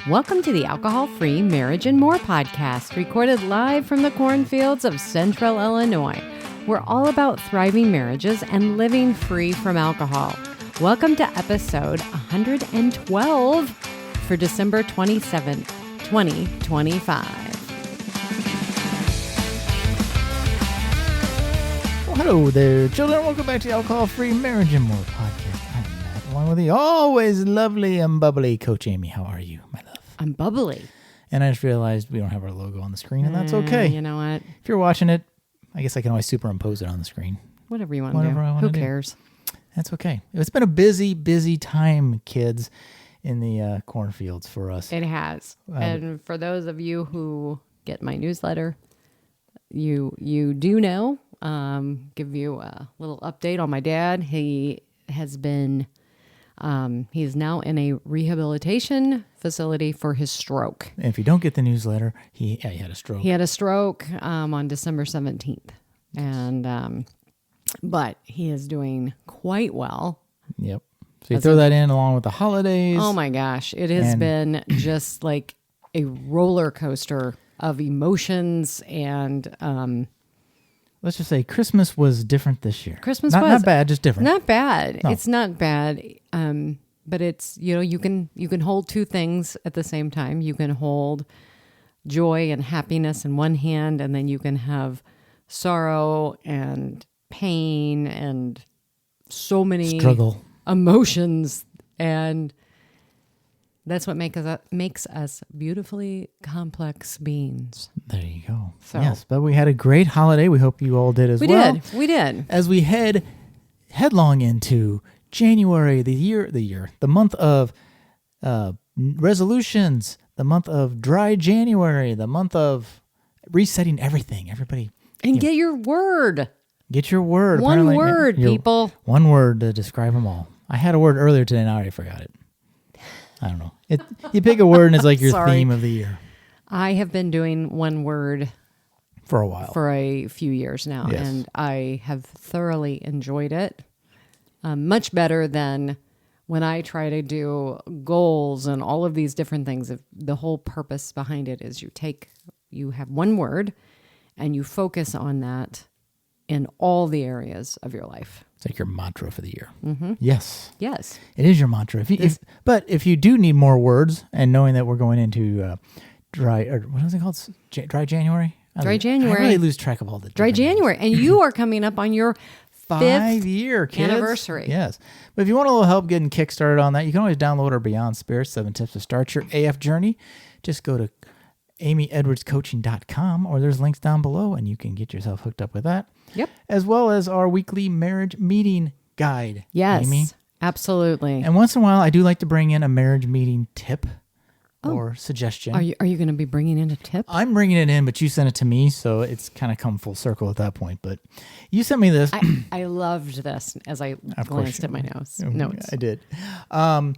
Welcome to the Alcohol-Free Marriage and More podcast, recorded live from the cornfields of Central Illinois. We're all about thriving marriages and living free from alcohol. Welcome to episode 112 for December 27th, 2025. Well, hello there, children. Welcome back to the Alcohol-Free Marriage and More podcast. I'm Matt, along with the always lovely and bubbly Coach Amy. How are you, my love? I'm bubbly. And I just realized we don't have our logo on the screen, and that's okay. You know what? If you're watching it, I guess I can always superimpose it on the screen. Whatever you want to do. Who cares? That's okay. It's been a busy time, kids, in the cornfields for us. It has. And for those of you who get my newsletter, you do know, give you a little update on my dad. He has been, he's now in a rehabilitation facility for his stroke. And if you don't get the newsletter, he had a stroke. He had a stroke on December 17th. And, but he is doing quite well. Yep. So you throw that in along with the holidays. Oh my gosh. It has been just like a roller coaster of emotions and, let's just say Christmas was different this year. Christmas was not bad, just different. Not bad. No. It's not bad. But it's, you know, you can hold two things at the same time. You can hold joy and happiness in one hand, and then you can have sorrow and pain and so many struggle emotions, and that's what makes us beautifully complex beings. There you go. So, yes, but we had a great holiday. We hope you all did as well. We did. As we head headlong into January, the month of resolutions, the month of dry January, the month of resetting everything. Everybody. And get your word. Get your word. One Apparently, word, people. One word to describe them all. I had a word earlier today and I already forgot it. I don't know. You pick a word and it's like your theme of the year. I have been doing one word for a while. For a few years now. Yes. And I have thoroughly enjoyed it. Much better than when I try to do goals and all of these different things. The whole purpose behind it is you have one word and you focus on that in all the areas of your life. It's like your mantra for the year. Mm-hmm. Yes. Yes. It is your mantra. But if you do need more words, and knowing that we're going into dry January? Dry January. I really lose track of all the dry January. And you are coming up on your 5-year anniversary. Yes. But if you want a little help getting kickstarted on that, you can always download our Beyond Spirits 7 Tips to Start Your AF Journey. Just go to amyedwardscoaching.com, or there's links down below, and you can get yourself hooked up with that. Yep. As well as our weekly marriage meeting guide. Yes, Amy. Absolutely. And once in a while, I do like to bring in a marriage meeting tip or suggestion. Are you going to be bringing in a tip? I'm bringing it in, but you sent it to me, so it's kind of come full circle at that point. But you sent me this. I loved this as I glanced at my notes. I did. 10,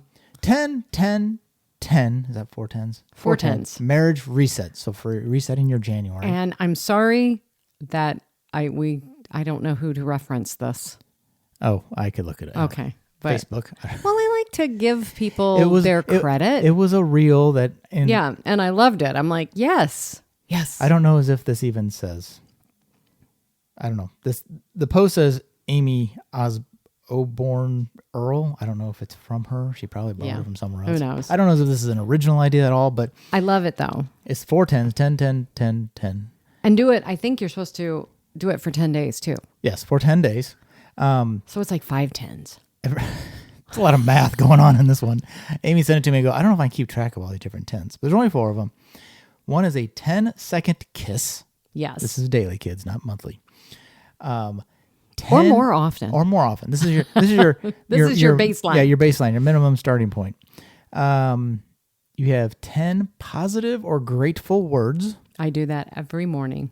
10, 10. Is that 4 tens? 4 tens. Marriage reset. So for resetting your January. And I'm sorry that I don't know who to reference this. Oh, I could look at it. Okay. But, Facebook. Well, I like to give people their credit. It was a reel that... yeah, and I loved it. I'm like, yes. I don't know as if this even says... I don't know. The post says Amy Osborne Earl. I don't know if it's from her. She probably bought it from somewhere else. Who knows? I don't know if this is an original idea at all, but... I love it, though. It's 4 tens, 10, 10, 10, 10. And do it. I think you're supposed to do it for 10 days, too. Yes, for 10 days. So it's like 5 tens. It's a lot of math going on in this one. Amy sent it to me and go, I don't know if I can keep track of all these different tens. But there's only 4 of them. One is a 10-second kiss. Yes. This is daily, kids, not monthly. 10, or more often. This is your your baseline. Yeah, your baseline, your minimum starting point. You have 10 positive or grateful words. I do that every morning.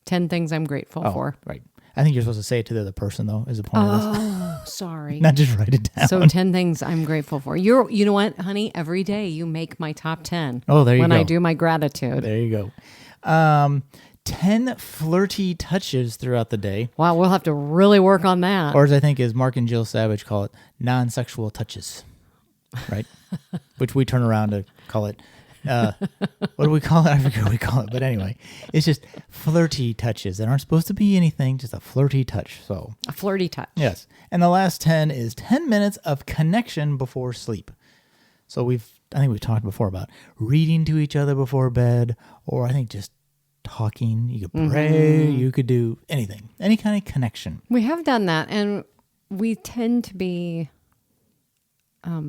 10 things I'm grateful for. Right. I think you're supposed to say it to the other person, though, is the point of this. Oh, sorry. Not just write it down. So 10 things I'm grateful for. You know what, honey? Every day you make my top 10. Oh, there you go. When I do my gratitude. There you go. 10 flirty touches throughout the day. Wow, we'll have to really work on that. Or as I think as Mark and Jill Savage call it, non-sexual touches. right? Which we turn around to call it. What do we call it? I forget what we call it. But anyway, it's just flirty touches that aren't supposed to be anything, just a flirty touch. So A flirty touch. yes. And the last 10 is 10 minutes of connection before sleep. So I think we've talked before about reading to each other before bed, or I think just talking. You could pray. You could do anything, any kind of connection. We have done that, and we tend to be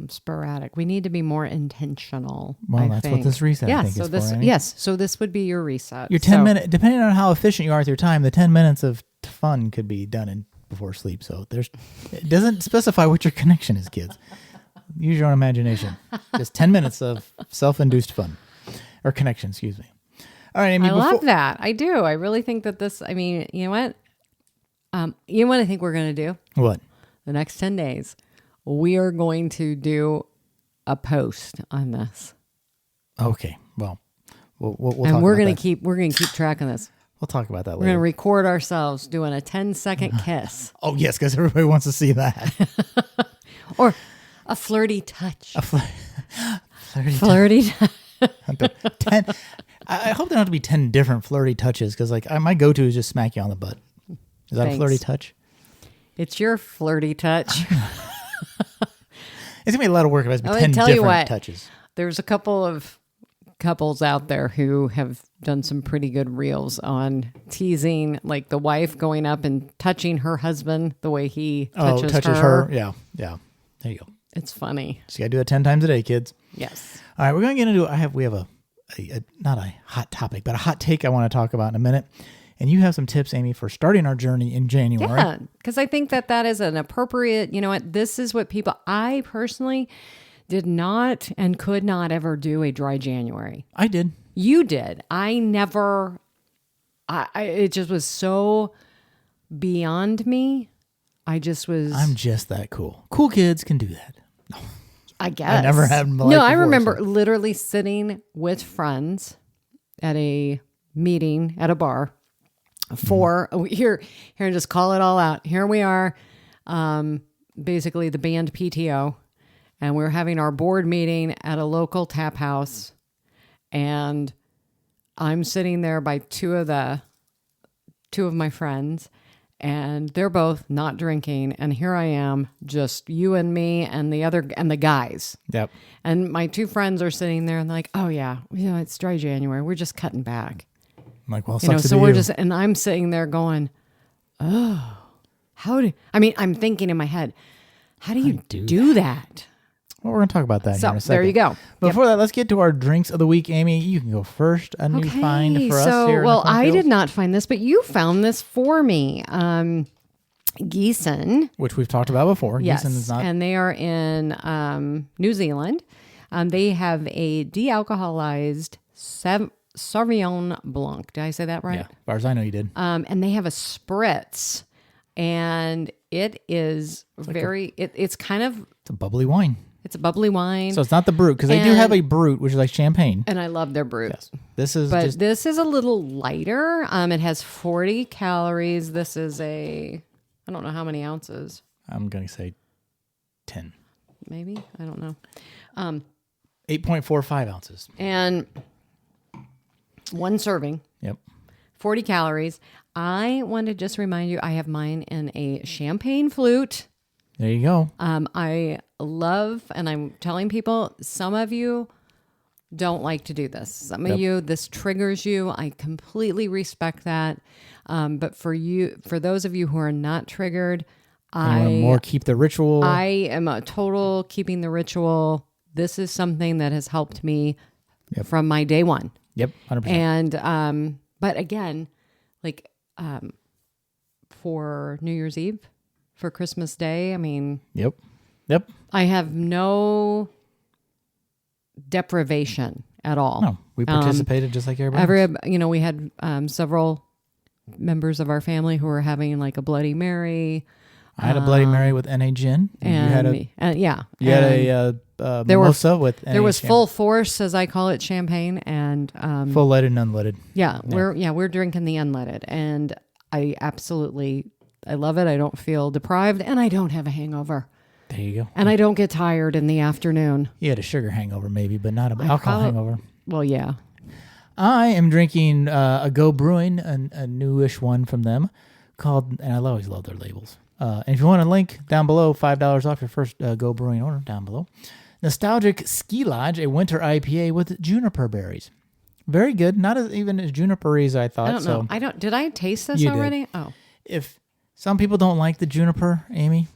sporadic. We need to be more intentional. Well, that's what this reset I think so is this, for. Amy. Yes, so this would be your reset. Your 10 minutes, depending on how efficient you are with your time, the 10 minutes of fun could be done before sleep. So it doesn't specify what your connection is, kids. Use your own imagination. Just 10 minutes of self-induced fun or connection, excuse me. All right, Amy. I love that. I do. I really think that this, I mean, you know what? You know what I think we're going to do? What? The next 10 days, we are going to do a post on this. Okay. Well, we'll and talk we're about going that. to keep track of this. We'll talk about that We're going to later. record ourselves doing a 10-second kiss. Oh, yes, because everybody wants to see that. Or a flirty touch. Flirty Flirty touch. 10. I hope there don't have to be 10 different flirty touches, because my go-to is just smack you on the butt. Is that Thanks. a flirty touch? It's your flirty touch. It's going to be a lot of work if it has to be Let me 10 tell you different what. touches. There's a couple of couples out there who have done some pretty good reels on teasing, like the wife going up and touching her husband the way he touches her. Yeah. There you go. It's funny. So you got to do that 10 times a day, kids. Yes. All right, we're going to get into we have a not a hot topic, but a hot take I want to talk about in a minute. And you have some tips, Amy, for starting our journey in January. Yeah, because I think that is an appropriate, you know what, this is what I personally did not and could not ever do a dry January. I did. You did. I never, it just was so beyond me. I'm just that cool. Cool kids can do that. I guess. I never had my life No, I before, remember so. literally sitting with friends at a meeting at a bar here and just call it all out. Here we are, basically the band PTO, and we're having our board meeting at a local tap house, and I'm sitting there by two of my friends, and they're both not drinking, and here I am, just you and me and the guys. Yep. And my two friends are sitting there and like, oh yeah, it's dry January. We're just cutting back. I'm like, well, So we're and I'm sitting there going, oh, I'm thinking in my head, how do you do that? Well, we're going to talk about that here in a second. There you go. Before that, let's get to our drinks of the week. Amy, you can go first. A new find for us here. Well, I did not find this, but you found this for me. Giesen. Which we've talked about before. Yes, Giesen is not. and they are in New Zealand. They have a de-alcoholized Sauvignon Blanc. Did I say that right? Yeah, as far as I know, you did. And they have a Spritz, and it is it's kind of... It's a bubbly wine. It's a bubbly wine. So it's not the brut, because they do have a brut, which is like champagne. And I love their brut. Yes. This is this is a little lighter. It has 40 calories. This is I don't know how many ounces. I'm going to say 10. Maybe. I don't know. 8.45 ounces. And one serving. Yep. 40 calories. I want to just remind you, I have mine in a champagne flute. There you go. I love, and I'm telling people, some of you don't like to do this. Some of you, this triggers you. I completely respect that. But for those of you who are not triggered, More keep the ritual. I am a total keeping the ritual. This is something that has helped me from my day one. Yep, 100%. And, but again, like, for New Year's Eve, for Christmas Day, I mean, Yep. I have no deprivation at all. No, we participated just like everybody else. We had several members of our family who were having like a Bloody Mary. I had a Bloody Mary with NA gin. And you had a mimosa with NA there was champagne. full force, as I call it, champagne, and Full leaded and unleaded. Yeah, we're drinking the unleaded, and I love it. I don't feel deprived, and I don't have a hangover. There you go. And I don't get tired in the afternoon. You had a sugar hangover maybe, but not an alcohol hangover. Well, yeah. I am drinking a Go Brewing, a newish one from them called, and I always love their labels. And if you want a link down below, $5 off your first Go Brewing order down below. Nostalgic Ski Lodge, a winter IPA with juniper berries. Very good. Not even as juniper-y as I thought. I don't know. Did I taste this You already? did. Oh. If some people don't like the juniper, Amy,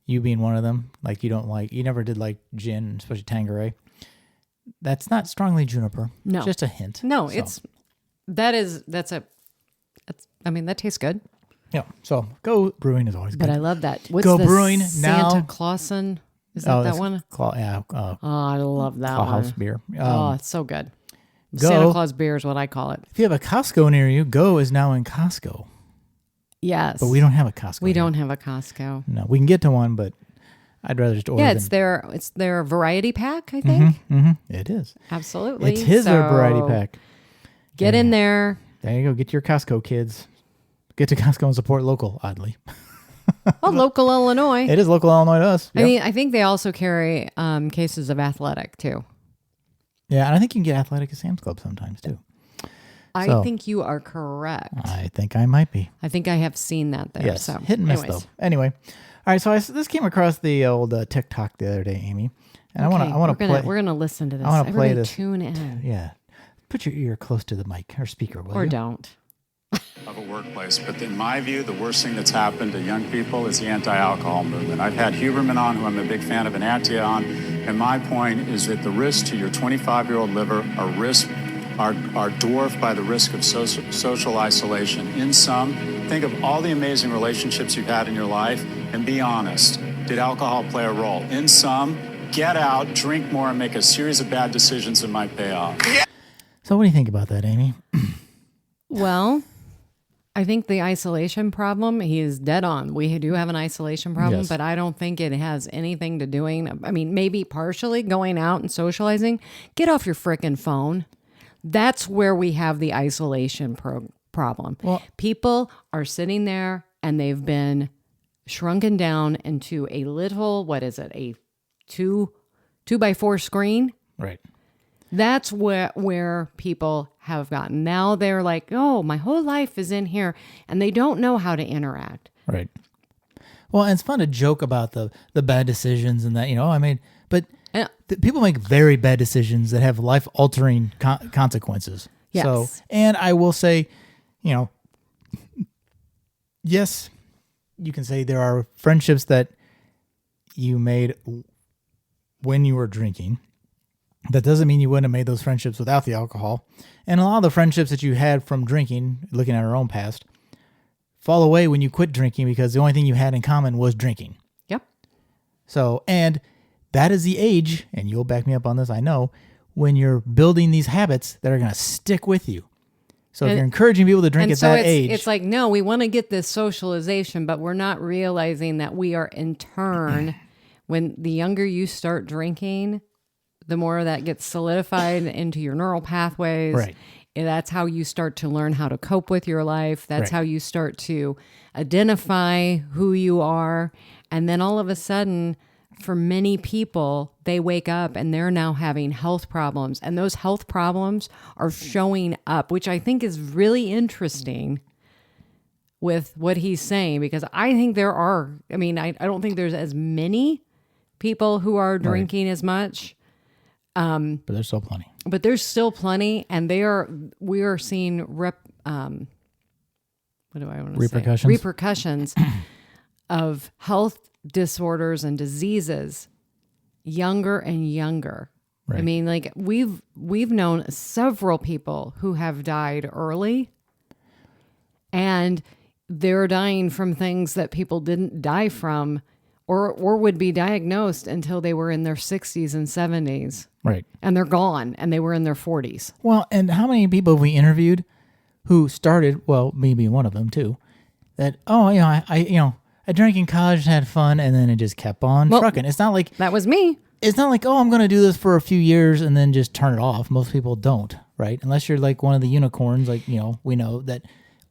you being one of them, like you never did like gin, especially Tanqueray. That's not strongly juniper. No. Just a hint. No, that tastes good. Yeah. So Go Brewing is always good. But I love that. What's Go the Brewing Santa now. Clausen? Is that one? I love that one. House beer. It's so good. Go. Santa Claus beer is what I call it. If you have a Costco near you, Go is now in Costco. Yes. But we don't have a Costco. We don't have a Costco. No, we can get to one, but I'd rather just order. Yeah, it's their variety pack, I think. It is. Absolutely. It's their variety pack. Get in there. There you go. Get your Costco, kids. Get to Costco and support local, oddly. Well, local Illinois. It is local Illinois to us. Yep. I mean, I think they also carry cases of Athletic, too. Yeah, and I think you can get Athletic at Sam's Club sometimes, too. I think you are correct. I think I might be. I think I have seen that there. Yes, So. hit and miss, though. Anyway. All right, so this came across the old TikTok the other day, Amy. And okay, I want to play. We're going to listen to this. I want to play this. Tune in. Yeah. Put your ear close to the mic or speaker, will you? Or don't. Of a workplace, but in my view, the worst thing that's happened to young people is the anti-alcohol movement. I've had Huberman on, who I'm a big fan of, and Attia on, and my point is that the risks to your 25-year-old liver are dwarfed by the risk of social isolation. In sum, think of all the amazing relationships you've had in your life, and be honest. Did alcohol play a role? In sum, get out, drink more, and make a series of bad decisions that might pay off. So what do you think about that, Amy? Well, I think the isolation problem, he is dead on. We do have an isolation problem, Yes. but I don't think it has anything to doing. I mean, maybe partially going out and socializing. Get off your frickin' phone. That's where we have the isolation problem. Well, people are sitting there and they've been shrunken down into a little, a 2x4 screen? Right. That's where people have gotten. Now they're like, oh, my whole life is in here, and they don't know how to interact. Right. Well, and it's fun to joke about the bad decisions and that, but people make very bad decisions that have life-altering consequences. Yes. So, and I will say, yes, you can say there are friendships that you made when you were drinking. That doesn't mean you wouldn't have made those friendships without the alcohol. And a lot of the friendships that you had from drinking, looking at our own past, fall away when you quit drinking because the only thing you had in common was drinking. Yep. So, and that is the age, and you'll back me up on this, I know, when you're building these habits that are going to stick with you. So if you're encouraging people to drink at that age. It's like, no, we want to get this socialization, but we're not realizing that we are in turn, when the younger you start drinking, the more that gets solidified into your neural pathways. Right. And that's how you start to learn how to cope with your life. That's how you start to identify who you are. And then all of a sudden, for many people, they wake up and they're now having health problems. And those health problems are showing up, which I think is really interesting with what he's saying. Because I think I don't think there's as many people who are drinking as much. But there's still plenty. But there's still plenty, and we are seeing repercussions of health disorders and diseases younger and younger. Right. I mean, like we've known several people who have died early, and they're dying from things that people didn't die from or would be diagnosed until they were in their 60s and 70s. Right. And they're gone, and they were in their 40s. Well, and how many people have we interviewed who started, well, maybe one of them too, that, I drank in college and had fun, and then it just kept on trucking. It's not like... That was me. It's not like, I'm going to do this for a few years and then just turn it off. Most people don't, right? Unless you're like one of the unicorns, like, we know that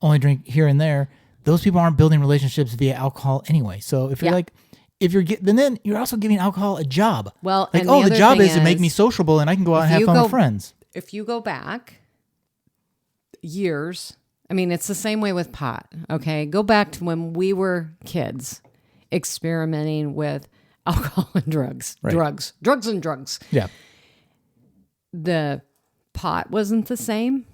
only drink here and there. Those people aren't building relationships via alcohol anyway. So if you're like then you're also giving alcohol a job. Well, like, and the other job thing is to make me sociable and I can go out and have fun with friends. If you go back years, I mean, it's the same way with pot, okay? Go back to when we were kids experimenting with alcohol and drugs. Right. Drugs and drugs. Yeah. The pot wasn't the same.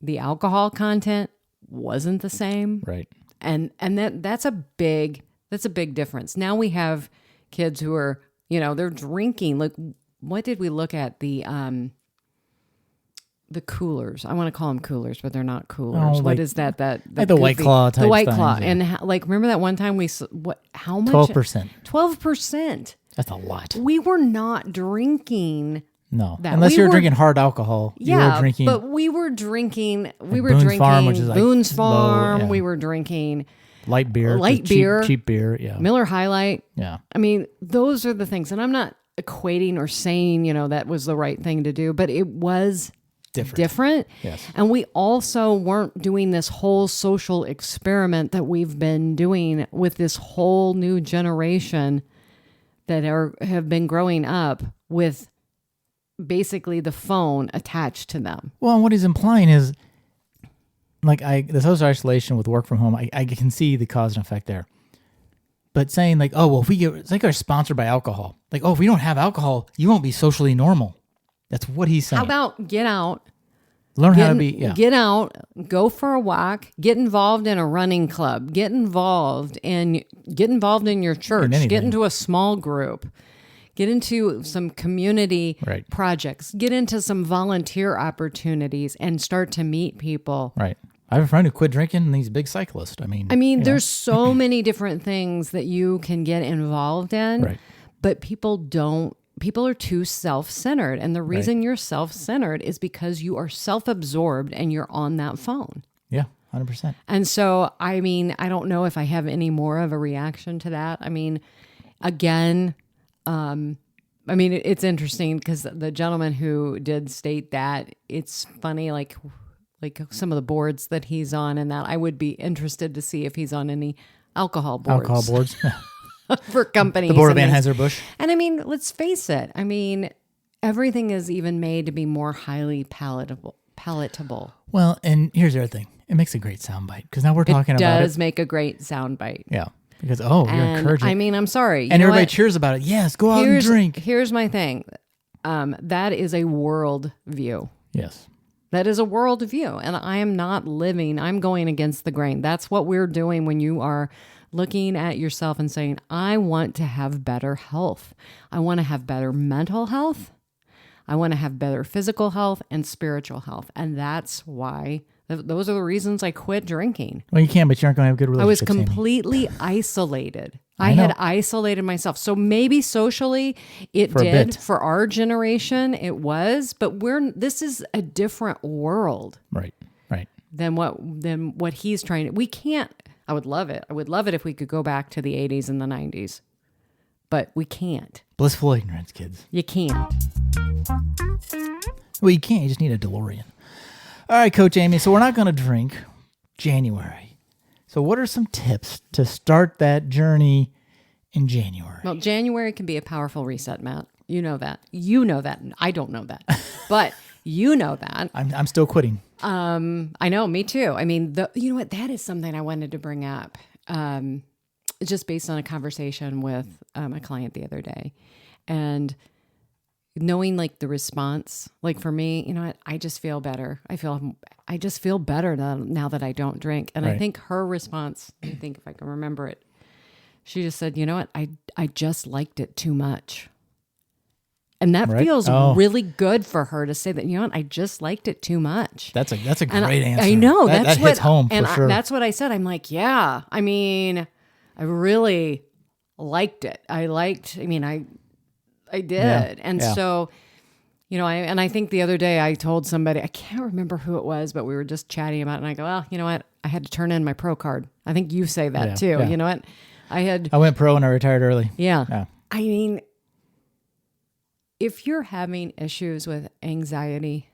The alcohol content wasn't the same. Right. And that's a big difference. Now we have kids who are, they're drinking. Like, what did we look at? The coolers. I want to call them coolers, but they're not coolers. What is that? Like the White Claw type. The White Claw. Yeah. And remember that one time how much? 12%. 12%. That's a lot. We were not drinking. No, that. Unless you're drinking hard alcohol. Yeah, you were drinking, but we were drinking. Boone's Farm, which is like Boone's Farm. low, yeah. We were drinking light beer, cheap beer. Yeah, Miller High Life. Yeah, I mean, those are the things, and I'm not equating or saying that was the right thing to do, but it was different. Yes, and we also weren't doing this whole social experiment that we've been doing with this whole new generation that have been growing up with basically the phone attached to them. Well, and what he's implying is, like, the social isolation with work from home, I can see the cause and effect there. But saying, like, oh, well, it's like we're sponsored by alcohol. Like, oh, if we don't have alcohol, you won't be socially normal. That's what he's saying. How about get out? Get out, go for a walk, get involved in a running club, get involved in your church, get into a small group, get into some community projects, get into some volunteer opportunities, and start to meet people. Right. I have a friend who quit drinking, and he's a big cyclist. I mean, there's so many different things that you can get involved in, but people are too self-centered. And the reason you're self-centered is because you are self-absorbed and you're on that phone. Yeah, 100%. And so, I mean, I don't know if I have any more of a reaction to that. I mean, again, it's interesting because the gentleman who did state that, it's funny, like some of the boards that he's on, and that I would be interested to see if he's on any alcohol boards. For companies. The board of Anheuser-Busch. And I mean, let's face it. I mean, everything is even made to be more highly palatable. Well, and here's the other thing. It makes a great soundbite because now we're talking about it. It does make a great soundbite. Yeah. Because, you're encouraging. I mean, I'm sorry. And everybody cheers about it. Yes, go out and drink. Here's my thing. That is a world view. Yes. That is a world view. And I'm going against the grain. That's what we're doing when you are looking at yourself and saying, I want to have better health. I want to have better mental health. I want to have better physical health and spiritual health. And that's why, those are the reasons I quit drinking. Well, you can, but you aren't going to have good relationships. I was completely isolated. I had isolated myself. So maybe socially it did for our generation. It was, but this is a different world. Right. Than what he's trying to. We can't. I would love it. I would love it if we could go back to the 80s and the 90s. But we can't. Blissful ignorance, kids. You can't. Well, you can't. You just need a DeLorean. All right, Coach Amy. So we're not going to drink January. So what are some tips to start that journey in January? Well, January can be a powerful reset, Matt. You know that. I don't know that. But you know that. I'm still quitting. I know, me too. I mean, you know what? That is something I wanted to bring up, just based on a conversation with a client the other day, and knowing like the response. Like for me, you know what? I just feel better. I just feel better now that I don't drink. And I think her response, I think if I can remember it, she just said, you know what? I just liked it too much. And that feels really good for her to say that, you know what, I just liked it too much. That's a great answer. I know. That hits home for sure. That's what I said. I'm like, yeah, I mean, I really liked it. I did. Yeah. And so, you know, I think the other day I told somebody, I can't remember who it was, but we were just chatting about it. And I go, well, you know what? I had to turn in my pro card. I think you say that too. Yeah. You know what? I went pro and I retired early. Yeah. I mean, if you're having issues with anxiety,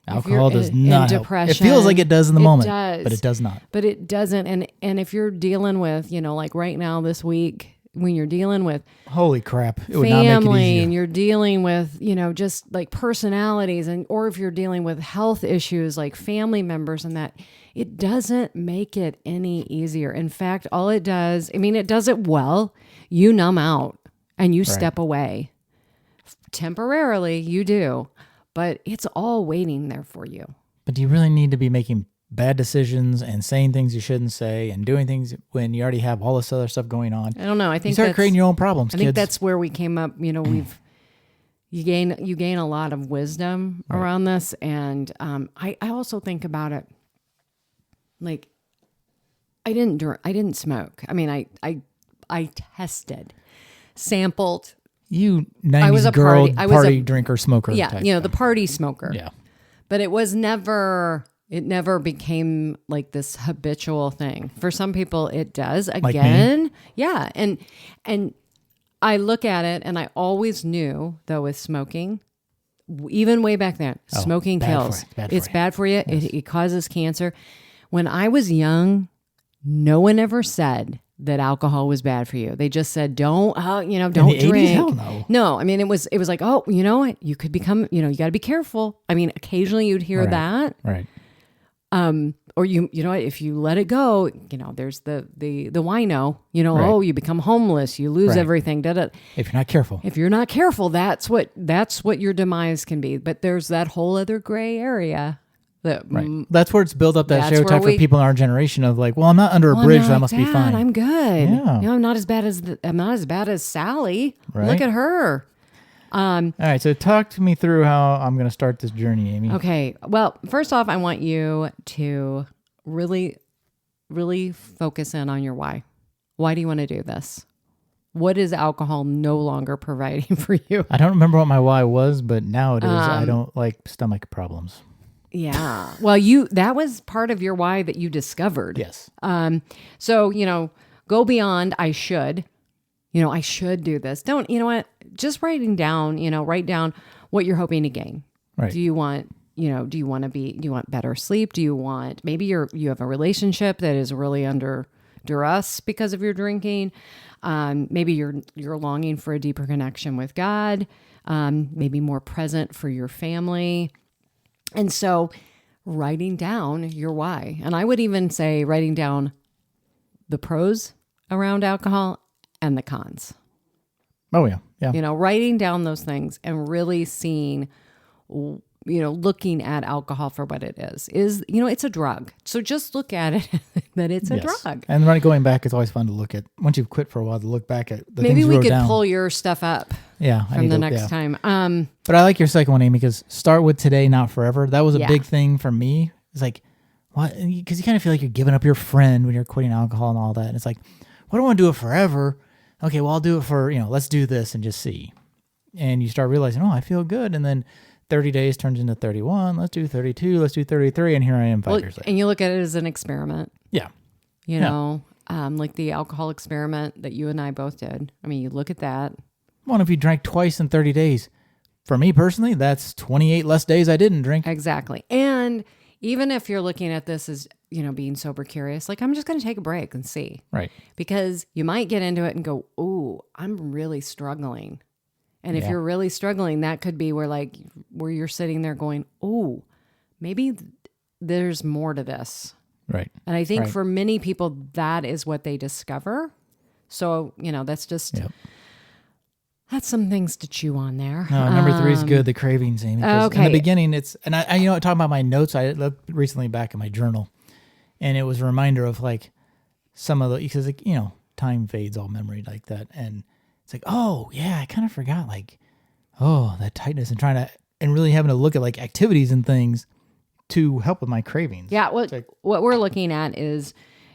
alcohol does not depression, help. It feels like it does in the moment, does, but it does not. But it doesn't. And if you're dealing with, you know, like right now this week, when you're dealing with Holy crap. It would not make it family easier. and you're dealing with, just like personalities or if you're dealing with health issues like family members and that, it doesn't make it any easier. In fact, all it does, it does it well. You numb out and you step away. Temporarily, you do, but it's all waiting there for you. But do you really need to be making bad decisions and saying things you shouldn't say and doing things when you already have all this other stuff going on? I don't know. I think you start creating your own problems. I think that's where we came up. You gain a lot of wisdom around this, and I also think about it. Like, I didn't smoke. I tested, sampled. You 90s I was a girl party drinker smoker. Yeah, type the party smoker. Yeah. But it was never. It never became like this habitual thing. For some people, it does. Again, like me? Yeah, and I look at it, and I always knew though with smoking, even way back then, smoking kills. It's bad for you. Yes. It causes cancer. When I was young, no one ever said that alcohol was bad for you. They just said, don't drink. 80s? Hell no. No, it was like, oh, you know what? You could become, you got to be careful. Occasionally you'd hear that. Right. Or if you let it go, there's the wino, oh, you become homeless, you lose everything. If you're not careful. If you're not careful, that's what your demise can be. But there's that whole other gray area. That's where it's built up, that That's stereotype for people in our generation of like, well, I'm not under a bridge, so I must be fine. I'm good. Yeah. I'm not as bad as Sally. Right. Look at her. All right, so talk to me through how I'm going to start this journey, Amy. Okay. Well, first off, I want you to really, really focus in on your why. Why do you want to do this? What is alcohol no longer providing for you? I don't remember what my why was, but now it is. I don't like stomach problems. Yeah. Well, that was part of your why that you discovered. Yes. So, go beyond I should. I should do this. Don't, just write down what you're hoping to gain. Right. Do you want better sleep? Do you want, maybe you have a relationship that is really under duress because of your drinking. Maybe you're longing for a deeper connection with God. Maybe more present for your family. And so writing down your why. And I would even say writing down the pros around alcohol and the cons. Oh, yeah. Yeah. Writing down those things and really seeing, looking at alcohol for what it is, it's a drug. So just look at it that it's a drug. And going back, it's always fun to look at, once you've quit for a while, to look back at the Maybe things you we wrote could down. pull your stuff up from the next time. But I like your second one, Amy, because start with today, not forever. That was a big thing for me. It's like, what? Because you kind of feel like you're giving up your friend when you're quitting alcohol and all that. And it's like, well, I don't want to do it forever. Okay, well, I'll do it for, let's do this and just see. And you start realizing, I feel good. And then 30 days turns into 31. Let's do 32. Let's do 33. And here I am 5 years later. And you look at it as an experiment. Yeah. Like the alcohol experiment that you and I both did. You look at that. Well, if you drank twice in 30 days, for me personally, that's 28 less days I didn't drink. Exactly. And even if you're looking at this as, being sober curious, like I'm just going to take a break and see. Right. Because you might get into it and go, oh, I'm really struggling. And if you're really struggling, that could be where you're sitting there going, oh, maybe there's more to this. Right. And I think for many people, that is what they discover. So, that's just... Yep. That's some things to chew on there. Number 3 is good. The cravings, Amy. Okay. In the beginning, I talking about my notes. I looked recently back at my journal, and it was a reminder of some of the, because time fades all memory like that, and it's like, oh yeah, I kind of forgot that tightness and really having to look at activities and things to help with my cravings. Yeah. What we're looking at is,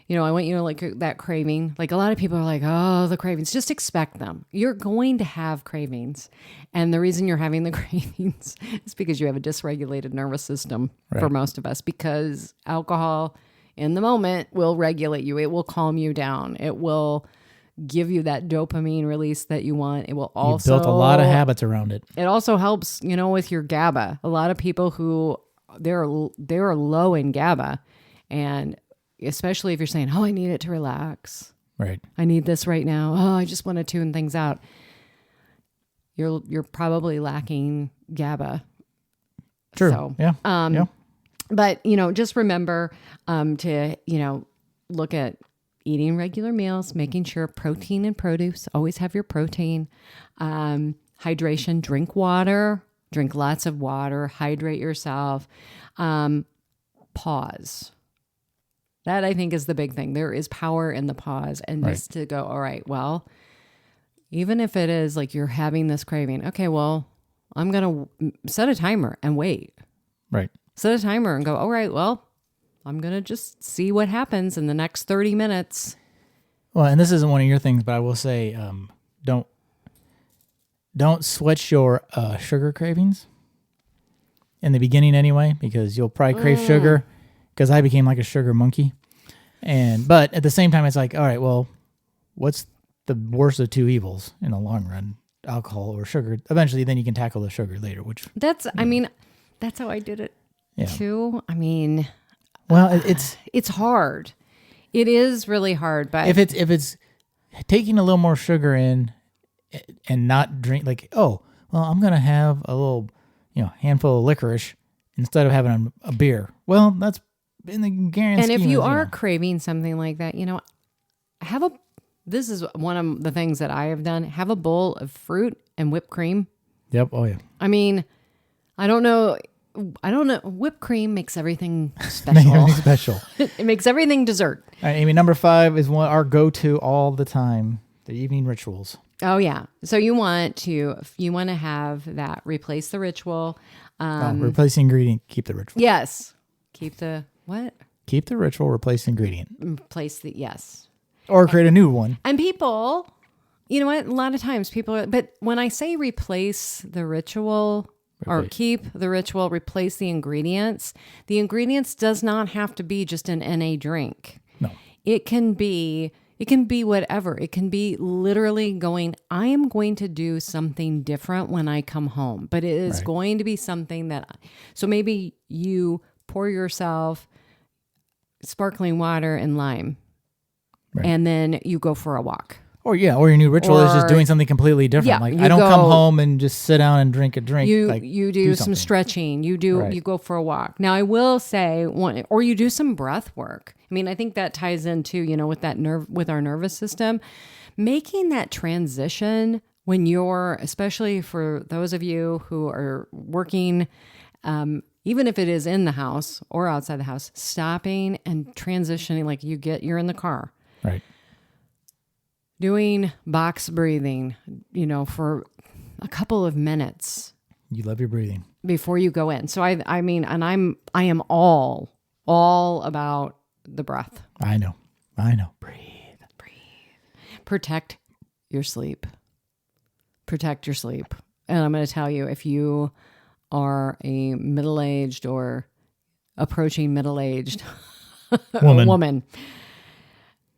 I want you to look at that craving. A lot of people are like, oh, the cravings, just expect them. You're going to have cravings. And the reason you're having the cravings is because you have a dysregulated nervous system for most of us, because alcohol in the moment will regulate you. It will calm you down. It will give you that dopamine release that you want. It will also... You built a lot of habits around it. It also helps, with your GABA. A lot of people who, they're low in GABA, and especially if you're saying, oh, I need it to relax. Right. I need this right now. Oh, I just want to tune things out. You're probably lacking GABA. True. So, yeah. Yeah. But, just remember to, look at eating regular meals, making sure protein and produce, always have your protein, hydration, drink water, drink lots of water, hydrate yourself, pause. That I think is the big thing. There is power in the pause and just to go, all right, well, even if it is like you're having this craving, okay, well, I'm going to set a timer and wait. Right. Set a timer and go, all right, well, I'm going to just see what happens in the next 30 minutes. Well, and this isn't one of your things, but I will say, don't sweat your sugar cravings in the beginning anyway, because you'll probably crave sugar, because I became like a sugar monkey. But at the same time, it's like, all right, well, what's the worst of two evils in the long run? Alcohol or sugar. Eventually, then you can tackle the sugar later, which... That's how I did it too. I mean... Well, it's hard. It is really hard, but... If it's taking a little more sugar in and not drink, like, oh, well, I'm going to have a little, handful of licorice instead of having a beer. Well, that's in the grand scheme. And if you are craving something like that, this is one of the things that I have done. Have a bowl of fruit and whipped cream. Yep. Oh, yeah. I mean, I don't know. Whipped cream makes everything special. Special. It makes everything dessert. All right, Amy, number 5 is our go-to all the time, the evening rituals. Oh, yeah. So you want to have that replace the ritual. Replace the ingredient, keep the ritual. Yes. Keep the what? Keep the ritual, replace the ingredient. Replace the, yes. Or create a new one. And people, you know what? A lot of times but when I say replace the ritual or keep the ritual, replace the ingredients does not have to be just an NA drink. No. It can be whatever. It can be literally going, I am going to do something different when I come home, but it is going to be something so maybe you pour yourself sparkling water and lime, and then you go for a walk. Or your new ritual is just doing something completely different. Yeah, like I don't come home and just sit down and drink a drink. You do some stretching. You go for a walk. Now I will say or you do some breath work. I mean, I think that ties into, with our nervous system, making that transition when especially for those of you who are working, even if it is in the house or outside the house, stopping and transitioning, like you're in the car. Right. Doing box breathing, for a couple of minutes. You love your breathing. Before you go in. So I am all about the breath. I know. Breathe. Protect your sleep. And I'm going to tell you, if you are a middle-aged or approaching middle-aged woman,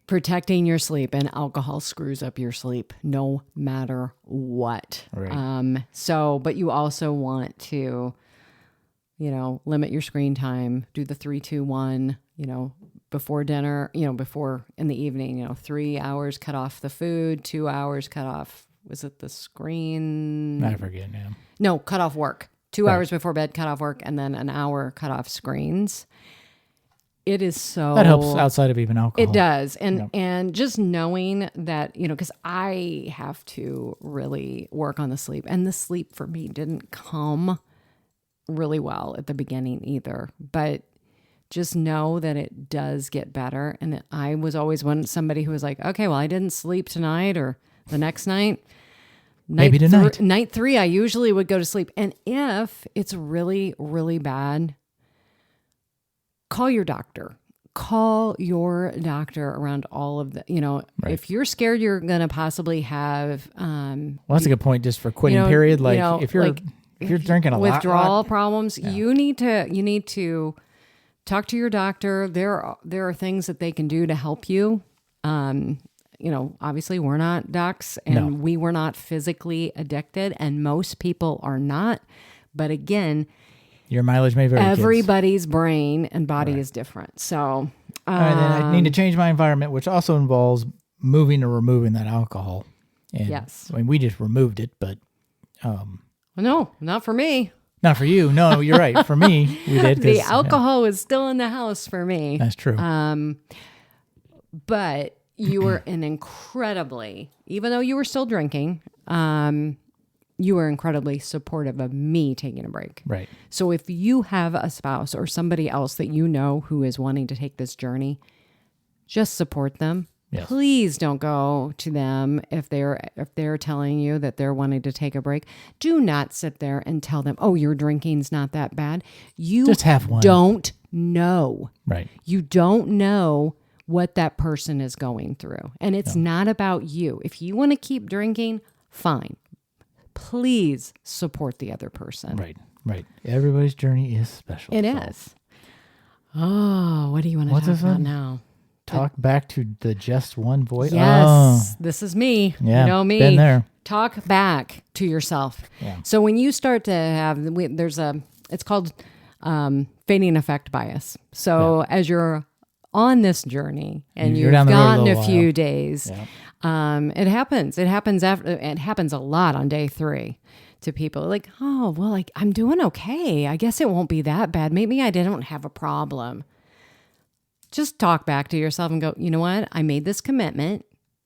protecting your sleep, and alcohol screws up your sleep no matter what. Right. But you also want to, limit your screen time, do the 3-2-1, before dinner, before in the evening, 3 hours cut off the food, 2 hours cut off, was it the screen? I forget now. No, cut off work. 2 hours before bed, cut off work, and then an hour cut off screens. It is so... That helps outside of even alcohol. It does. And just knowing that, because I have to really work on the sleep. And the sleep for me didn't come really well at the beginning either. But just know that it does get better. And that I was always somebody who was like, okay, well, I didn't sleep tonight or the next night. Maybe tonight. Night 3, I usually would go to sleep. And if it's really, really bad... Call your doctor around all of the, if you're scared you're going to possibly have, well, that's a good point just for quitting period. Like if you're drinking a lot. Withdrawal problems, you need to talk to your doctor. There are things that they can do to help you. Obviously we're not docs and we were not physically addicted and most people are not. But again, your mileage may vary. Everybody's brain and body is different. So, all right, then I need to change my environment, which also involves moving or removing that alcohol. And, Yes. I mean, we just removed it, but No, not for me. not for you. No, you're right. For me, we did. The alcohol was still in the house for me. That's true. But you were even though you were still drinking, you were incredibly supportive of me taking a break. Right. So if you have a spouse or somebody else that you know who is wanting to take this journey, just support them. Yes. Please don't go to them if they're telling you that they're wanting to take a break. Do not sit there and tell them, "Oh, your drinking's not that bad." You Just have one. Don't know. Right. You don't know what that person is going through. And it's not about you. If you want to keep drinking, fine. Please support the other person. Right. Right. Everybody's journey is special. It is. Oh, what do you want to What's talk this about one? now? Talk back to the just one voice. Yes, this is me. Yeah, You know me. been there. Talk back to yourself. Yeah. So when you start to have, it's called fading effect bias. So as you're on this journey and You're you've down the road a gotten little a few while. days, Yeah. it happens. It happens a lot on day 3 to people like, oh, well, like I'm doing okay. I guess it won't be that bad. Maybe I didn't have a problem. Just talk back to yourself and go, you know what? I made this commitment.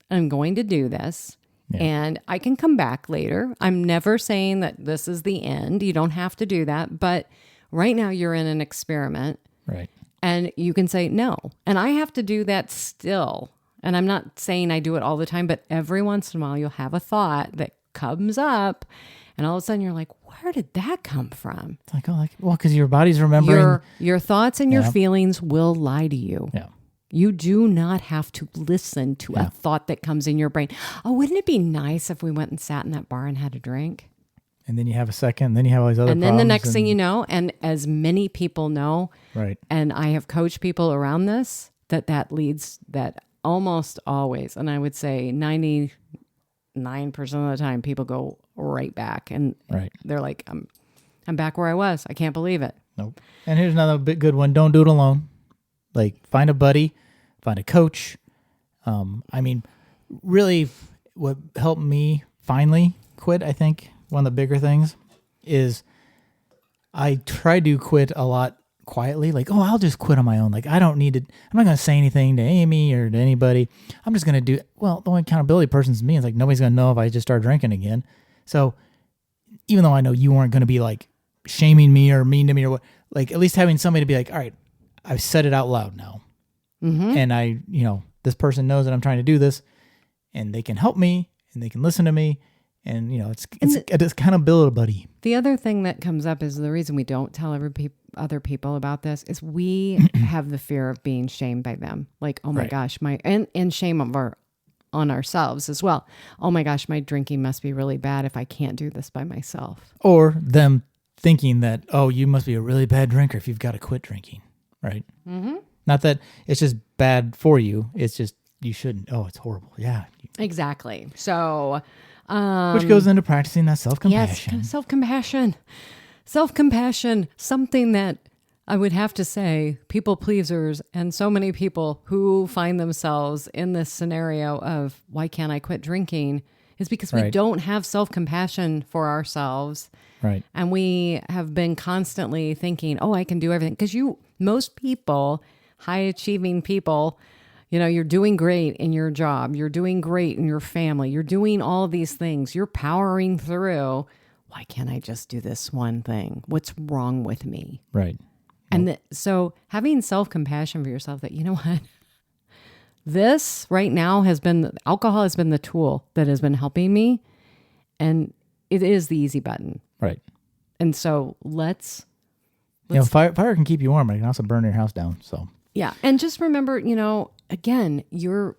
I'm going to do this. Yeah. And I can come back later. I'm never saying that this is the end. You don't have to do that. But right now you're in an experiment. Right. And you can say no. And I have to do that still. And I'm not saying I do it all the time, but every once in a while you'll have a thought that comes up. And all of a sudden you're like, where did that come from? It's like, because your body's remembering. Your thoughts and your feelings will lie to you. Yeah. You do not have to listen to a thought that comes in your brain. Oh, wouldn't it be nice if we went and sat in that bar and had a drink? And then you have a second, and then you have all these other And then the problems, next thing you know, and as many people know, Right. and I have coached people around this, that leads that almost always, and I would say 99% of the time, people go right back, and Right. they're like, I'm back where I was. I can't believe it. Nope. And here's another big good one. Don't do it alone. Like, find a buddy, find a coach. I mean, really what helped me finally quit, I think, one of the bigger things is I tried to quit a lot quietly. Like, I'll just quit on my own. Like, I don't need to, I'm not going to say anything to Amy or to anybody. I'm just going to do, the only accountability person is me. It's like, nobody's going to know if I just start drinking again. So even though I know you weren't going to be like shaming me or mean to me or what, like at least having somebody to be like, all right, I've said it out loud now. Mm-hmm. And this person knows that I'm trying to do this and they can help me and they can listen to me. And, it's kind of build a buddy. The other thing that comes up is the reason we don't tell other people about this is we have the fear of being shamed by them. Like, oh my gosh, and shame on ourselves as well. Oh my gosh, my drinking must be really bad if I can't do this by myself. Or them thinking that, you must be a really bad drinker if you've got to quit drinking, right? Mm-hmm. Not that it's just bad for you. It's just you shouldn't. Oh, it's horrible. Yeah. Exactly. So... which goes into practicing that self-compassion. Yes, self-compassion. Self-compassion, something that I would have to say, people pleasers and so many people who find themselves in this scenario of why can't I quit drinking is because we don't have self-compassion for ourselves. Right. And we have been constantly thinking, I can do everything. Because most people, high-achieving people, you're doing great in your job. You're doing great in your family. You're doing all these things. You're powering through. Why can't I just do this one thing? What's wrong with me? Right. And so having self-compassion for yourself that, you know what? This right now alcohol has been the tool that has been helping me. And it is the easy button. Right. And so let's fire can keep you warm. It can also burn your house down. So. Yeah. And just remember, again, you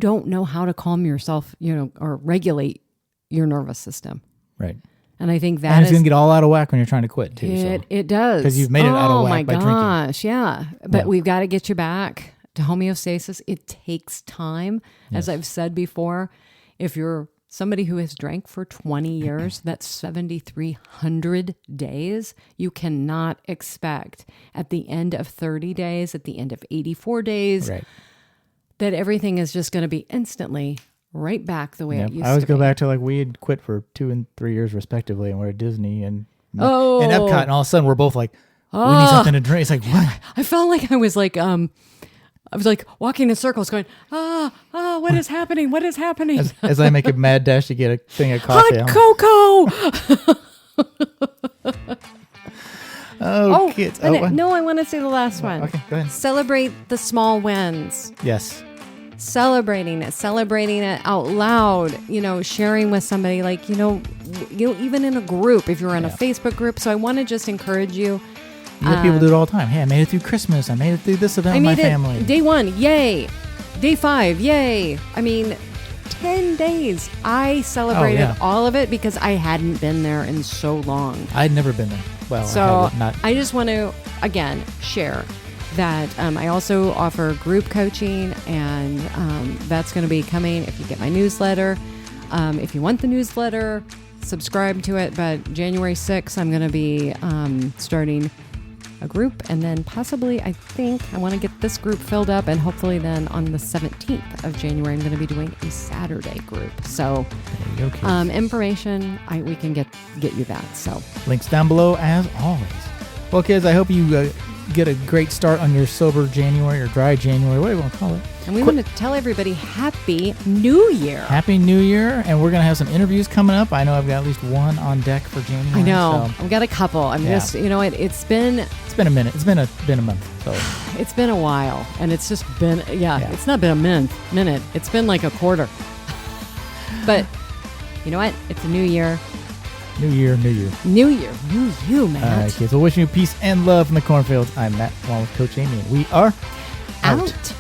don't know how to calm yourself, or regulate your nervous system. Right. And I think and it's going to get all out of whack when you're trying to quit too. It does. Because you've made it out of whack by drinking. Oh my gosh. Yeah. But we've got to get you back to homeostasis. It takes time. As I've said before, if you're somebody who has drank for 20 years, that's 7,300 days. You cannot expect at the end of 30 days, at the end of 84 days, that everything is just going to be instantly right back the way it used to be. I always go back to like we had quit for 2 and 3 years respectively, and we're at Disney and Epcot, and all of a sudden we're both like, we need something to drink. It's like, what? I felt like I was like walking in circles going, what is happening? What is happening? As I make a mad dash to get a thing of coffee. Hot cocoa! Kids. No, I want to say the last one. Okay, go ahead. Celebrate the small wins. Yes. Celebrating it out loud, sharing with somebody, like, even in a group, if you're in a Facebook group. So I want to just encourage you. You have people do it all the time. Hey, I made it through Christmas. I made it through this event with my family. Day 1, yay. Day 5, yay. 10 days. I celebrated all of it because I hadn't been there in so long. I'd never been there. Well, so I just want to, again, share that I also offer group coaching, and that's going to be coming if you get my newsletter. If you want the newsletter, subscribe to it. But January 6th, I'm going to be starting a group, and then possibly, I think I want to get this group filled up, and hopefully then on the 17th of January, I'm going to be doing a Saturday group. So information, we can get you that. So links down below as always. Well, kids, I hope you get a great start on your sober January or dry January, whatever you want to call it. And we want to tell everybody Happy New Year. Happy New Year. And we're going to have some interviews coming up. I know I've got at least one on deck for January. I know. So. I've got a couple. I'm just, it's been a minute. It's been a month. So it's been a while. And it's just been, it's not been a minute. It's been like a quarter. But you know what? It's a new year. New year, new you. New year, new you, Matt. All right, kids. Well, wishing you peace and love from the cornfields. I'm Matt, along with Coach Amy, and we are out.